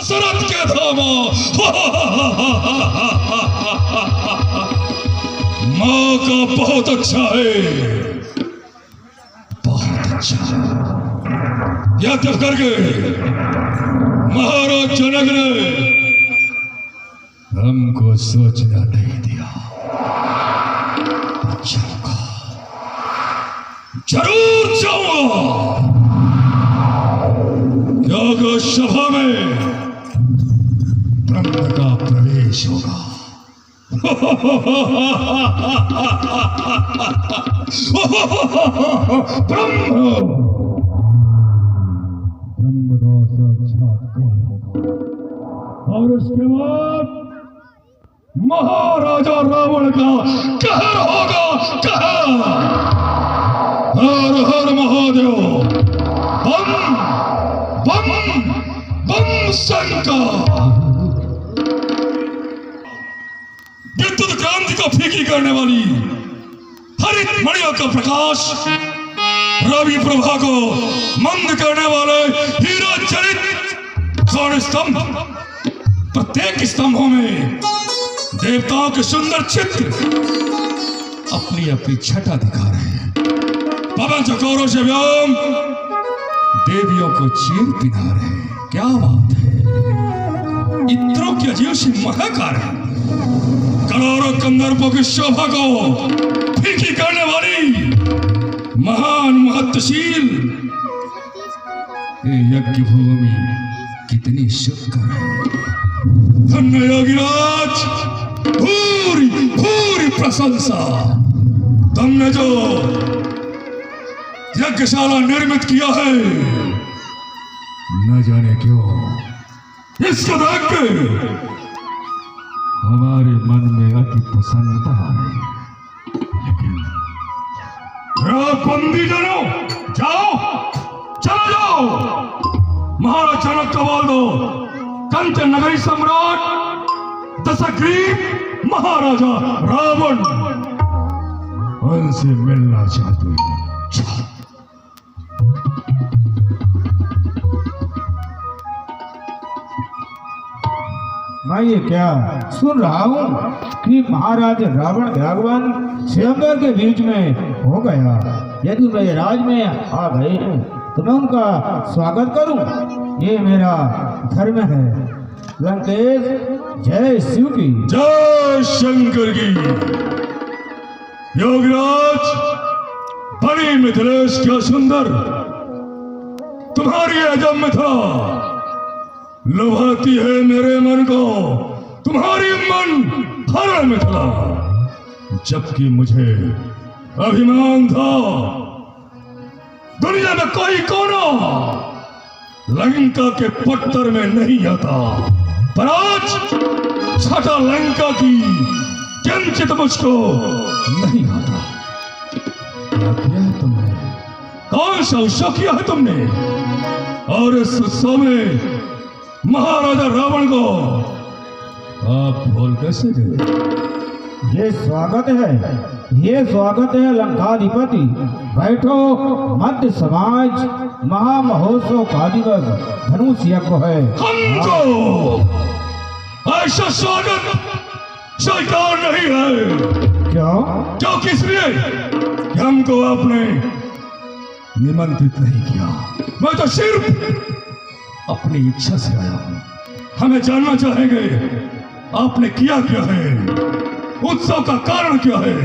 दशरथ के धामा। माँ का बहुत अच्छा है, बहुत अच्छा। यज्ञ करके महाराज जनक ने हमको सोचना नहीं दिया। जाऊंगा, जरूर जाऊंगा। याग सभा में ब्रह्म का प्रवेश होगा। ब्रह्म का साक्षात्कार होगा और उसके बाद महाराजा रावण का कहर होगा। कहर। हर हर महादेव। बम बम बम शंकर। विद्युत क्रांति को फीकी करने वाली हरित मणियों का प्रकाश, रवि प्रभा को मंद करने वाले हीरा चरित स्वर्ण स्तंभ। प्रत्येक स्तंभों में देवताओं के सुंदर चित्र अपनी अपनी छटा दिखा रहे हैं। पवन चकोरों से व्योम देवियों को चीर पिना रहे हैं। क्या बात है! इत्रों की अजीब सी महक आ रही। करोड़ों कंदर्पों की शोभा को फीकी करने वाली महान महत्वशील ये यज्ञ भूमि कितनी शुभकर है। धन्य योगीराज, भूरी भूरी प्रशंसा। तुमने जो यज्ञशाला निर्मित किया है, न जाने क्यों इसको देख के हमारे मन में अति प्रसन्नता है। लेकिन बंदीजनों, जाओ, चलो जाओ। महाराज जनक को बोल दो, कंचन नगरी सम्राट दशग्रीव महाराजा रावण उनसे मिलना चाहते हैं। मैं ये क्या सुन रहा हूँ कि महाराज रावण भगवान स्वयंवर के बीच में हो गया। यदि मेरे राज में आ गए तो मैं उनका स्वागत करूं, ये मेरा धर्म है। लंकेश, जय शिव की। जय शंकर की। योगराज, बड़ी मिथिलेश क्या सुंदर तुम्हारी अजब में था। लुभाती है मेरे मन को तुम्हारी मन हर मिथिला। जबकि मुझे अभिमान था दुनिया में कोई कोना लंका के पत्थर में नहीं आता, पर आज छठा लंका की किंचित मुझको नहीं आता। क्या किया है तुमने? कौन सा उत्सव किया है तुमने? और इस उत्सव में महाराजा रावण को आप भूल कैसे गए? ये स्वागत है लंकाधिपति। बैठो, मध्य समाज महामहोत्सव का दिवस धनुष यज्ञ है। हमको ऐसा स्वागत स्वीकार नहीं है। क्यों? क्योंकि इसलिए कि हमको आपने निमंत्रित नहीं किया। मैं तो सिर्फ अपनी इच्छा से आया हूं। हमें जानना चाहेंगे आपने किया क्या है, उत्सव का कारण क्या है?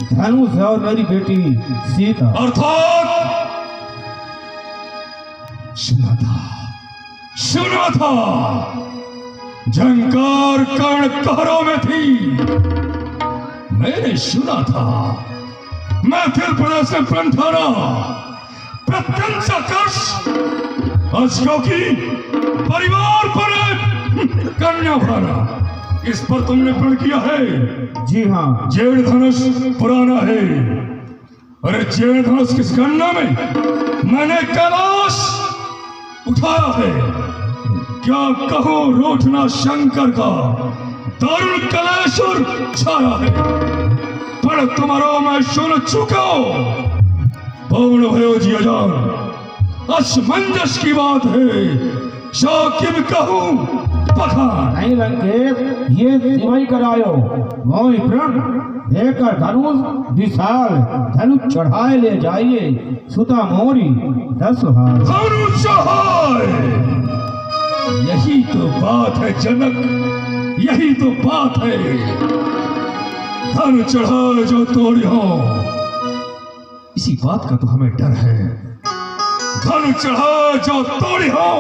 धनुष और मेरी बेटी सीता। अर्थात सुना था झंकार कर्ण कहरों में थी। मैंने सुना था मैथिल प्रदेश से पंथाना प्रत्यंशकर्ष अशोक की परिवार पर कन्या भरा। इस पर तुमने प्रण किया है? जी हाँ। जेड़ धनुष पुराना है। अरे जेड़ धनुष किस गणना में मैंने कैलाश उठाया है। क्या कहो रोठना शंकर का दारुण कलेश्वर छाया है। पर तुम्हारा मैं सुन चुका पूर्ण भयो जी अजान। असमंजस की बात है शाकिब कहूं पखान। नहीं लंकेश, ये सिवाई करायो मोहि प्रण देकर धनुष विशाल धनुष चढ़ाए ले जाइए सुता मोरी 10 हाथ। धनुष चढ़ाए, यही तो बात है जनक, यही तो बात है। धन चढ़ाए जो तोड़ी हो, इसी बात का तो हमें डर है। धन चढ़ाए जो तोड़ी हो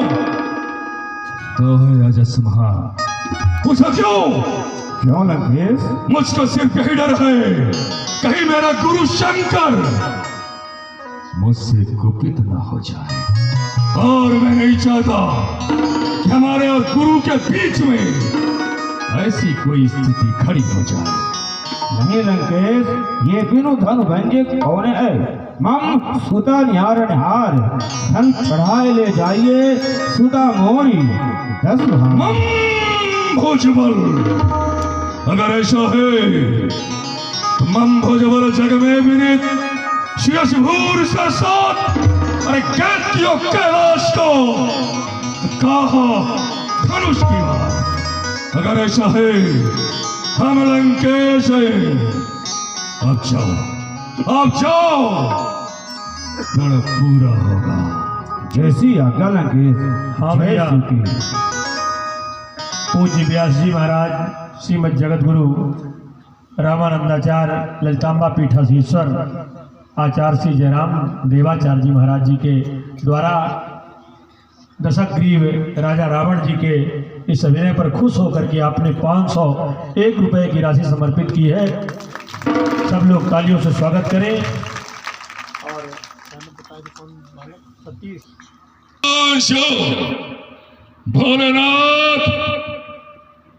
तो है अजस्महा। पूछो क्यों लंकेश? मुझको सिर्फ यही डर है, कहीं मेरा गुरु शंकर मुझसे कुपित ना हो जाए। और मैं नहीं चाहता कि हमारे और गुरु के बीच में ऐसी कोई स्थिति खड़ी हो जाए। नहीं लंकेश, ये बिनु धन भंजे कौन है? मम सुता निहार धन चढ़ाए ले जाइए सुता मोरी 10 हाथ। मम भुजबल, अगर ऐसा है तो मम भुजबल जग में विदित शिरस भूर से साथ। अरे कैत्यो कैलाश को कहा धनुष की बात। अगर ऐसा है हम लंकेश है, अब जाओ गण पूरा होगा। जैसी आज्ञा लंकेश। हाँ भैया। पूज्य व्यास जी महाराज, श्रीमद जगत गुरु रामानंदाचार्य ललितांबा पीठाधीश्वर आचार्य श्री जयराम देवाचार्य जी महाराज जी के द्वारा दशग्रीव राजा रावण जी के इस अभिनय पर खुश होकर के आपने 501 रुपये की राशि समर्पित की है। सब लोग तालियों से स्वागत करें। और भोलेनाथ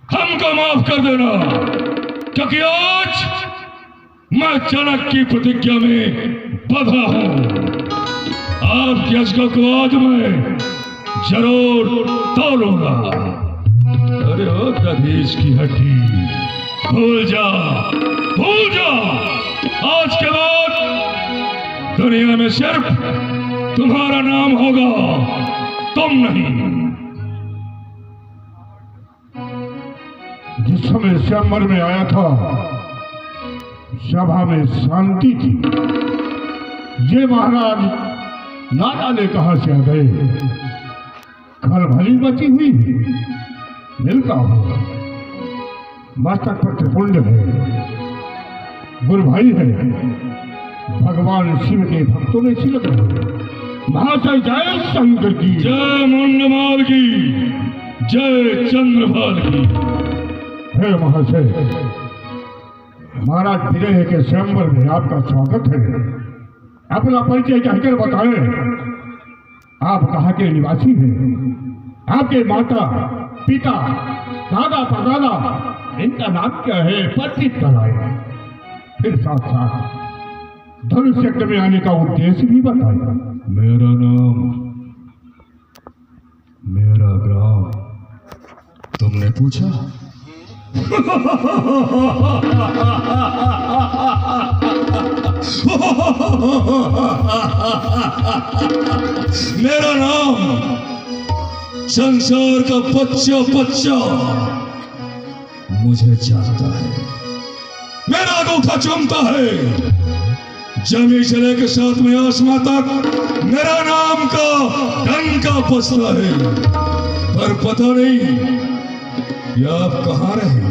हमको माफ कर देना, क्योंकि आज मैं जनक की प्रतिज्ञा में बंधा हूं। आपके अजगर को आज मैं जरूर तोड़ूंगा। अरे ओ दधीच की हड्डी, भूल जा। आज के बाद दुनिया में सिर्फ तुम्हारा नाम होगा, तुम नहीं। जिस समय स्वयंवर में आया था, सभा में शांति थी। ये महाराज ना जाने कहां से आ गए। खलबली मची हुई मिलता होगा। मस्तक पर त्रिपुंड है, गुरु भाई है, भगवान शिव के भक्तों में छिलक रहे। महाशय जय शंकर की, जय मुंडमाल की, जय चंद्रभाल की। हे महाशय, महाराज विजय के स्वयंवर में आपका स्वागत है। अपना परिचय कहकर बताएं। आप कहाँ के निवासी हैं? आपके माता पिता दादा परदादा इनका नाम क्या है? परिचित कराए। फिर साथ साथ धनुष यज्ञ में आने का उद्देश्य भी बताए। मेरा नाम, मेरा ग्राम, तुमने पूछा? मेरा नाम संसार का बच्चा मुझे जानता है। मेरा अंगूठा चूमता है। जमी से लेकर 7वें आसमां तक मेरा नाम का डंका बजता है। पर पता नहीं कि आप कहाँ रहे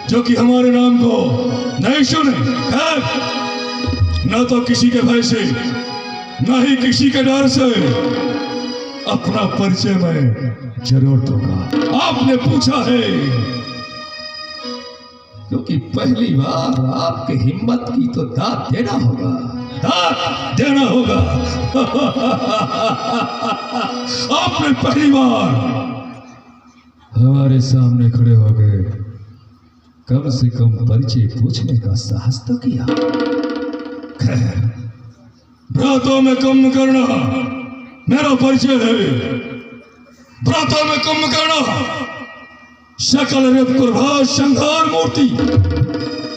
जो कि हमारे नाम को नहीं सुने। न तो किसी के भय से, न ही किसी के डर से अपना परिचय मैं जरूर दूंगा। आपने पूछा है क्योंकि पहली बार आपके हिम्मत की तो दाद देना होगा, दाद देना होगा। आपने पहली बार हमारे सामने खड़े हो गए, कम से कम परिचय पूछने का साहस तो किया। खैर, व्रतों में कम करना मेरा परिचय है। व्रतों में कम करना सकल रथ प्रभाव संहार मूर्ति,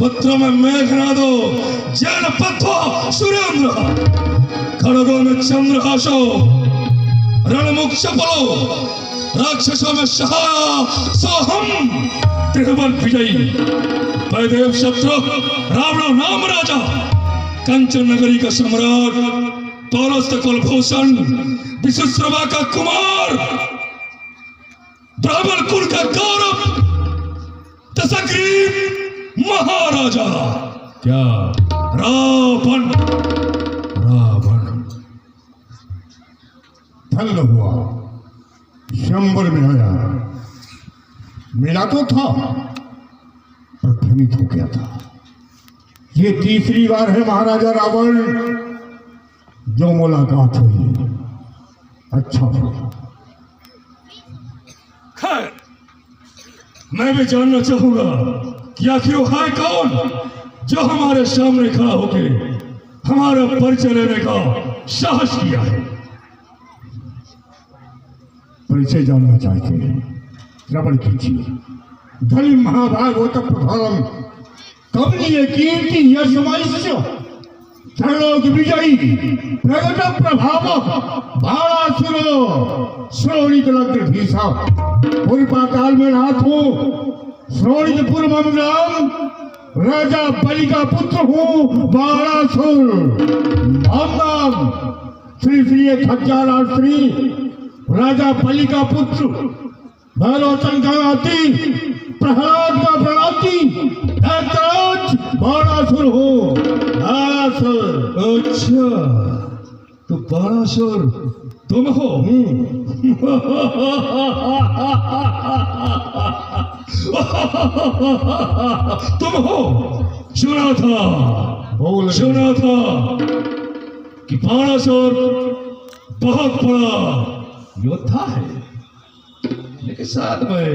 पत्रों में मेघनादो जैन पत्थो सुरेंद्र, खड़गों में चंद्रहासो रणमुख चपलो, राक्षसों में सहाया सोहम त्रिभुवन विजयी वैदेव शत्रु रावण नाम राजा कंचन नगरी का सम्राट पौलस्त कुलभूषण विश्वश्रवा का कुमार ब्राह्मण कुल का गौरव दशग्रीव महाराजा क्या रावण रावण ठंड हुआ शंबर में आया मिला तो था पर भ्रमित हो गया था। ये तीसरी बार है महाराजा रावण जो मुलाकात हुई। अच्छा हुआ। खैर मैं भी जानना चाहूंगा कि आखिर वो है कौन जो हमारे सामने खड़ा होके हमारा परिचय लेने का साहस किया है। परिचय जानना चाहते हैं श्रवण कीजिए। धन महाभागवत प्रधानम कवनीय कीर्ति यशमैश्य त्रिलोक विजयी प्रगट प्रभाव बाणासुरो श्रोणित लग्न भीषा पूर्वा काल में नाथों श्रोणित पूर्वम नाम राजा बलि का पुत्र हूँ बाणासुर नाम श्री श्री खज्जारा श्री राजा बलि का पुत्र भैरोचन का नाती प्रहलाद का प्रणाती बाणासुर हो। बाणासुर अच्छा तो बाणासुर तुम हो? तुम हो? सुना था कि बाणासुर बहुत बड़ा योद्धा है, लेकिन साथ में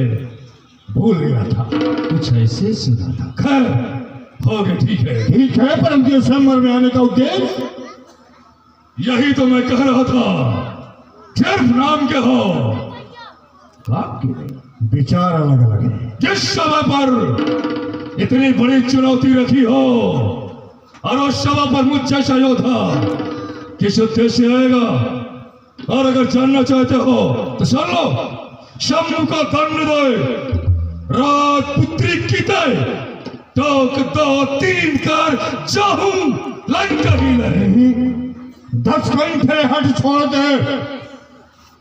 भूल गया था। कुछ ऐसे सुना था। खैर हो गया, ठीक है परंतु संवर में आने का उद्देश्य यही तो मैं कह रहा था। सिर्फ नाम के हो, काम के नहीं। विचार अलग अलग है। जिस समय पर इतनी बड़ी चुनौती रखी हो और उस समय पर मुझ जैसा योद्धा किस उद्देश्य से आएगा, और अगर जानना चाहते हो तो सुन लो। शंभु का दंड दे राजपुत्री की दे टोक 2-3 कर जाऊं लंका ही नहीं। 10 घंटे हट छोड़ दे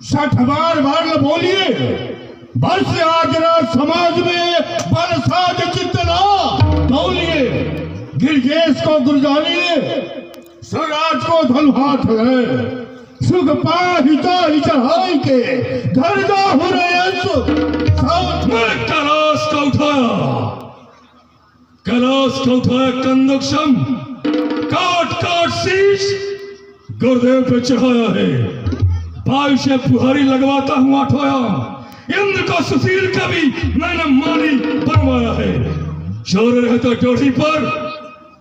60 बार न बोलिए। बस आज रात समाज में बरसात चित्तना बोलिए। गिरजेश को गुरजानिए, स्वराज को धन हाथ ले। सुख पाहिता ही चढ़ाई के घर जा हो रहे। मैं कैलाश का उठाया कंदक सम काट शीश गुरुदेव पे चढ़ाया है। वायु से फुहारी लगवाता हूँ आठवाया। इंद्र को सुशील का भी मैंने मानी बनवाया है। शौर्य रहता डोरी पर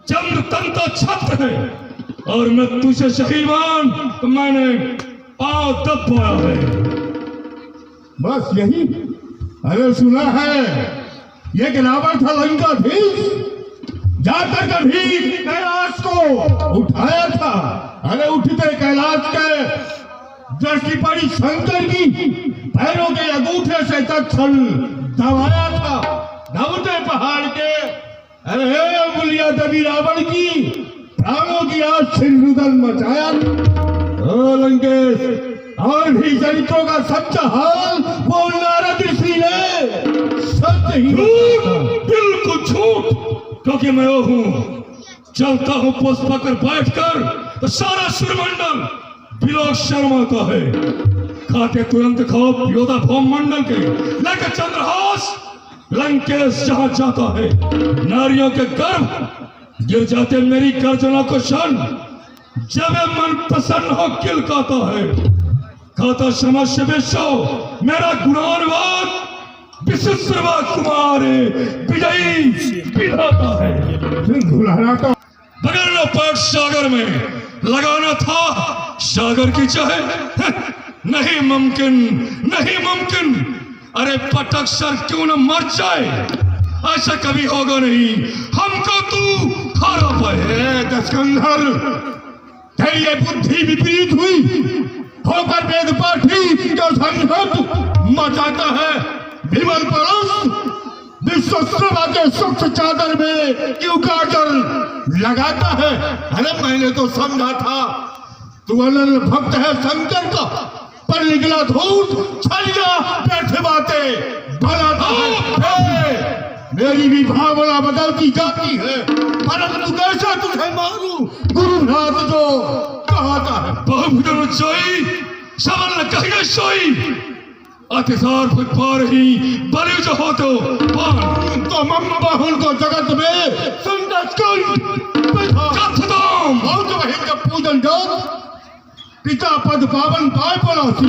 चंद्र तंता छत्र है, और मैं तुझे शहीमान तो मैंने पांव दबाया है। बस यही। अरे सुना है ये गिरावट था लंकाधीश, जाकर कभी कैलाश को उठाया था। अरे उठते कैलाश के दृष्टि पड़ी शंकर की, पैरों के अंगूठे से तत्क्षण दबाया था। नवते पहाड़ के अरे मुलिया देवी रावण की प्राणों की आज सिंधुदन मचाया। ओ लंकेश, और भी चरित्रों का सच्चा हाल वो नारद ऋषि ने सत्य ही बिल्कुल झूठ, क्योंकि मैं वो हूँ चलता हूँ पुष्प पकड़ बैठकर तो सारा सूर्यमंडल बिलोक शर्मा का है। खाते तुरंत खाओ योद्धा भौम मंडल के, लेकर चंद्रहास लंकेश जहां जाता है नारियों के गर्भ गिर जाते मेरी गर्जना को शन। जब मन प्रसन्न हो किल खाता है, खाता समस्य विश्व मेरा गुणानुवाद विश्वश्रवा कुमार विजयी विधाता है। बगल पाठ सागर में लगाना था सागर की चाहे नहीं मुमकिन। अरे पटक सर क्यों न मर जाए, ऐसा कभी होगा नहीं। हमको तू हरा पाए। दस्कंधर तेरी बुद्धि विपरीत हुई। होकर वेद पाठी जो संघर्ष मचाता है विमल परस विश्व सेवा के सुख चादर में क्यों काकर लगाता है। अरे मैंने तो समझा था तू अनल भक्त है शंकर का, पर निकला धूत छलिया बैठे बातें बनाता है। मेरी भी भावना बदलती जाती है, परंतु कैसा तुझे मारूं गुरुनाथ जो कहता है। बहुभुजन उच्चाई सबल कहिए सोई, अतिसार फुट पा रही बलि जो हो तो मम बाहुल को जगत में सुंदर का पूजन जो पिता पद पावन पाए पड़ोसी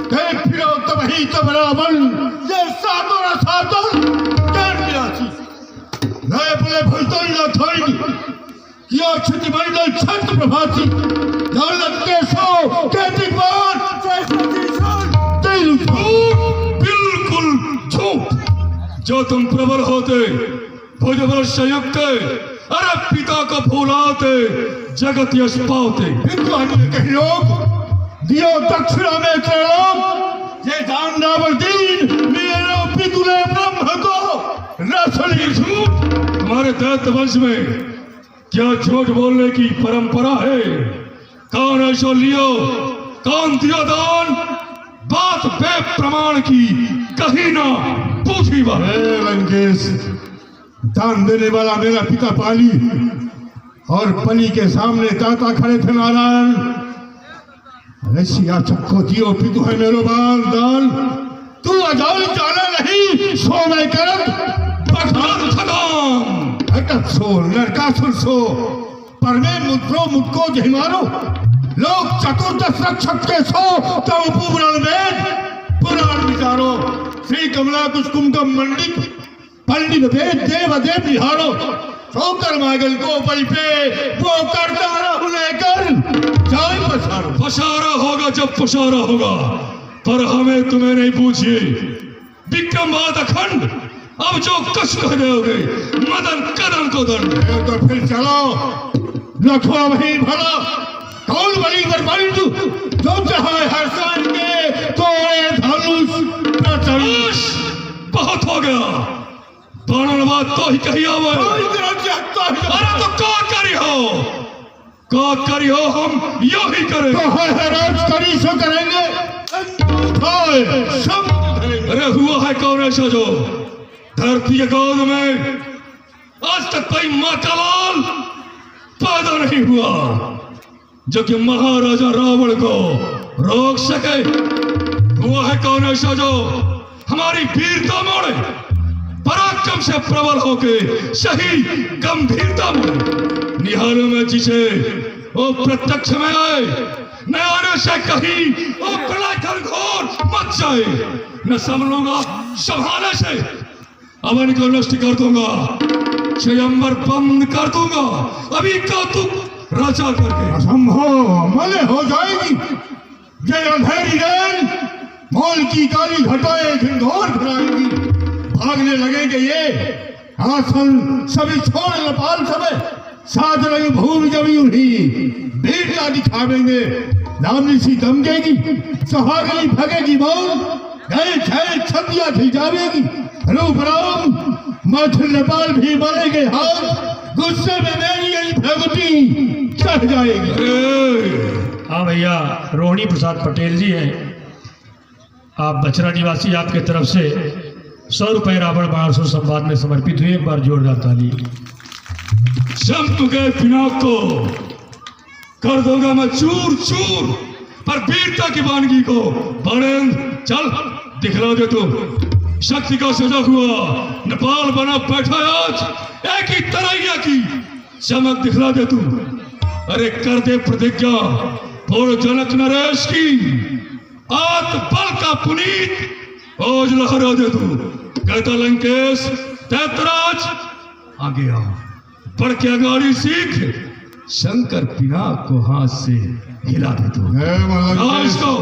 देख फिरो तब ही तब रावण ये सातों सातों कर मिलासी नए बुले भूलतो ही ना थोड़ी यो क्षति मंडल छत प्रभासी दौलत के सो कहती बात बिल्कुल झूठ। जो तुम प्रबल होते भुजबल संयुक्त, अरे पिता को भूलाते जगत यश पाते। दियो दक्षिणा में त्रिलोक ये दान रावण दीन मेरे पितुले ब्रह्म को रसली झूठ। तुम्हारे दैत्य वंश में क्या झूठ बोलने की परंपरा है? कौन ऐसा लियो, कौन दियो दान, बात बे प्रमाण की कहीं ना पूछी बात। लंकेश दान देने वाला मेरा पिता पाली और बलि के सामने दाता खड़े थे नारायण। रसिया चक्को दियो पितु है मेरो बाल दान, तू अजाल जाना नहीं सो मैं करत पठान खदाम हटत सो नरकासुर सो पर मैं मुद्रो मुझको जहिमारो लोग चतुर्दश रक्षक के सो तब पुराण वेद पुराण विचारो श्री कमला कुसुम मंडित पंडित वेद देव देव निहारो सोकर मागल को पल पे वो करता रहू लेकर जाए पसारो। पसारा होगा जब पसारा होगा, पर हमें तुम्हें नहीं पूछिए। विक्रम बाद अखंड अब जो कष्ट कह दोगे मदन कदम को दंड। तो फिर चलो लखवा वही भला कौन बली पर बंधु जो चाहे हर साल के तोड़े धनुष। बहुत हो गया, बाणन बात तो ही कही आवे। अरे तो का करी हो हम यो ही करें। तो है राज करी सो करेंगे सब। अरे हुआ है कौन ऐसा जो धरती के गोद में आज तक कोई माता लाल पैदा नहीं हुआ जो कि महाराजा रावण को रोक सके। हुआ है कौन ऐसा जो हमारी वीरता मोड़े, पराक्रम से प्रबल होके सही गंभीरता मोड़े। निहारों में जिसे वो प्रत्यक्ष में आए, न आने से कहीं वो प्रलय घोर मच जाए, न संभलूंगा संभालने से अवन को नष्ट कर दूंगा, स्वयंवर बंद कर दूंगा। अभी कौतुक राजा करके असंभव मले हो जाएगी। ये अंधेरी रैन मौल की काली घटाएं घिंघोर फिराएंगी। भागने लगेंगे ये आसन सभी छोड़ नेपाल सबे साध रही भूमि जमी हुई बेटियां दिखावेंगे। नामनी सी दमकेगी सुहागनी भगेगी मौल गए छे छतिया थी जावेगी। रूप राम मध्य नेपाल भी मरेंगे हाथ गुस्से में मेरी यही भगवती चढ़ जाएगी। हाँ भैया, रोहिणी प्रसाद पटेल जी हैं, आप बचरा निवासी, आपके तरफ से 100 रुपए रावण बाणसुर संवाद में समर्पित हुए। एक बार जोरदार ताली। शंख के पिनाक को कर दूंगा मैं चूर चूर, पर वीरता की वानगी को बड़ेंग चल दिखला दे तू। शक्ति का सजा हुआ नेपाल बना बैठा आज एक ही तरैया की चमक दिखला दे तू। अरे कर दे प्रतिज्ञा पूर्व जनक नरेश की, आत बल का पुनीत ओज लहरा दे तू। कहता लंकेश दैत्यराज आगे आ, बढ़ के अगाड़ी सीख, शंकर पिनाक को हाथ से हिला दे तू। इसको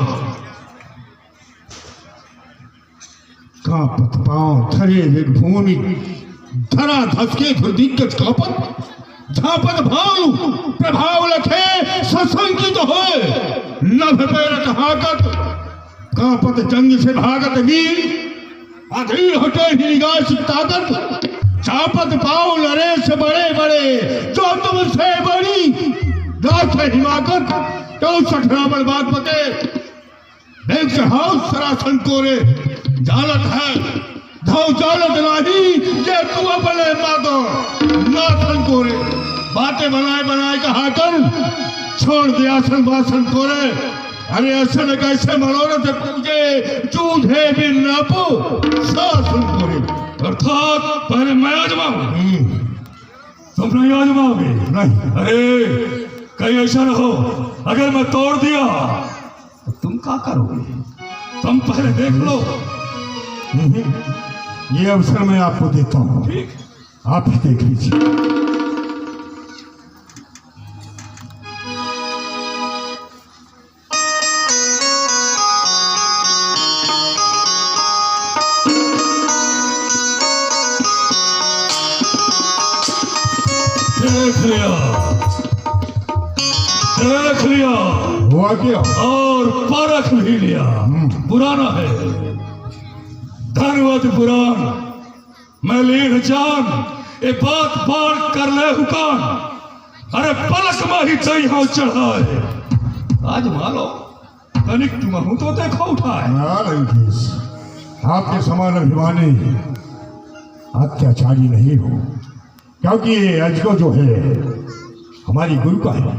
कापत पांव धरे एक भूमि धरा धसके दिग्गज कापत झापत भाव प्रभाव लखे सशंकित हो नभ पैरत हाकत कांपत जंग से भागत वीर अधीर हटे ही निगाह ताकत चापत पाओ लरे से बड़े बड़े जो तुमसे बड़ी दास हिमाकत 64 रावण बाग पते देख से हाउस सरासन कोरे जालत है धाव जालत नाही ये तू अपने मातो नासन कोरे बातें बनाए बनाए कहा कर छोड़ दे आसन बासन कोरे अरे असन कैसे मनोरथ पूजे जूझे भी नापो शासन कोरे अर्थात पहले मैं आजमाऊं, तुम नहीं आजमाओगे। नहीं अरे कहीं ऐसा ना हो अगर मैं तोड़ दिया तो तुम क्या करोगे? तुम पहले देख लो। ये अवसर मैं आपको देता हूँ, ठीक, आप ही देख लीजिए। देख लिया, देख लिया हुआ क्या? और परख भी लिया। पुराना है धनवत पुराण मैं लीन जान ए बात बार कर ले हुकान अरे पलक में ही तई हो चढ़ाए आज मालो तनिक तुम हूं तो देखो उठाए आपके समान अभिमानी अत्याचारी नहीं हो क्योंकि ये अजगर जो है हमारी गुरु का है,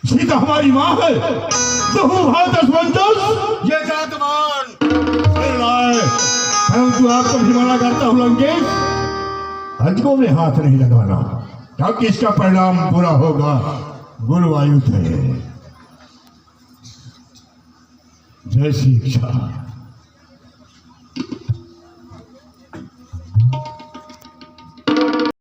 सीता हमारी माँ है। ये जातमान परंतु आपको भी मना करता हूँ लंकेश, अजगों में हाथ नहीं लगाना क्योंकि इसका परिणाम बुरा होगा। गुरु आयुध है, जैसी इच्छा।